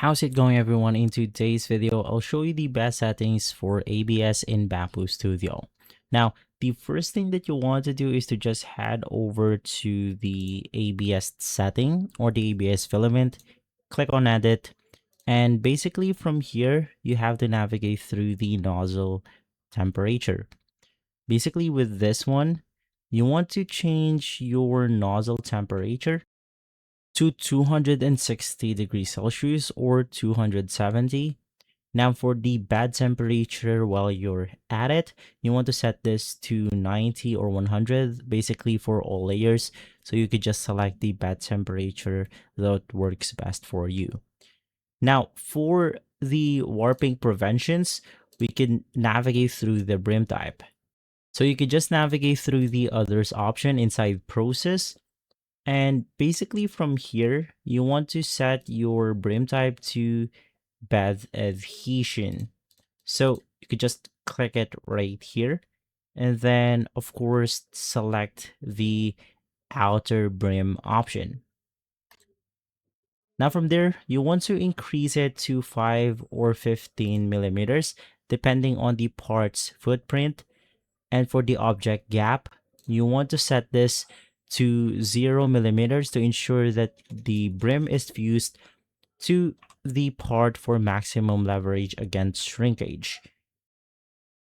How's it going, everyone? In today's video, I'll show you the best settings for ABS in BAMBU Studio. Now, the first thing that you want to do is to just head over to the ABS setting or the ABS filament, click on edit, and basically from here, you have to navigate through the nozzle temperature. Basically with this one, you want to change your nozzle temperature to 260 degrees Celsius or 270. Now for the bed temperature while you're at it, you want to set this to 90 or 100, basically for all layers. So you could just select the bed temperature that works best for you. Now for the warping preventions, we can navigate through the brim type. So you could just navigate through the others option inside process. And basically from here, you want to set your brim type to bed adhesion. So you could just click it right here. And then of course, select the outer brim option. Now from there, you want to increase it to 5 or 15 millimeters, depending on the part's footprint. And for the object gap, you want to set this to 0 millimeters to ensure that the brim is fused to the part for maximum leverage against shrinkage.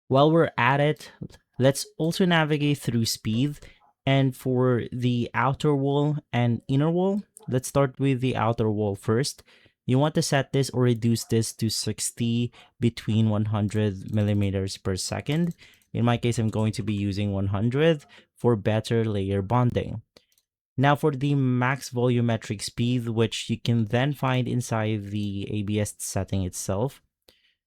While we're at it, let's also navigate through speed. And for the outer wall and inner wall, let's start with the outer wall first. You want to set this or reduce this to 60 between 100 millimeters per second. In my case, I'm going to be using 100 for better layer bonding. Now for the max volumetric speed, which you can then find inside the ABS setting itself.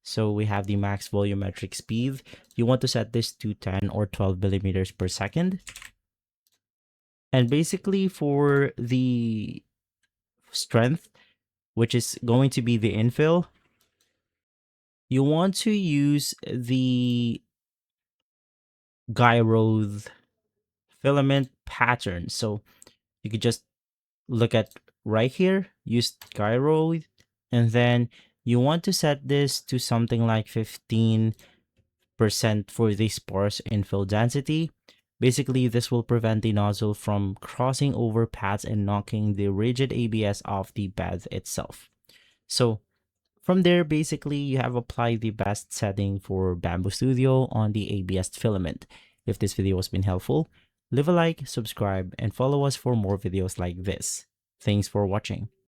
So we have the max volumetric speed. You want to set this to 10 or 12 millimeters per second. And basically for the strength, which is going to be the infill, you want to use the gyro filament pattern. So you could just look at right here, use gyro, and then you want to set this to something like 15% for the sparse infill density. Basically, this will prevent the nozzle from crossing over pads and knocking the rigid ABS off the bed itself. So from there, basically, you have applied the best setting for BAMBU Studio on the ABS filament. If this video has been helpful, leave a like, subscribe, and follow us for more videos like this. Thanks for watching.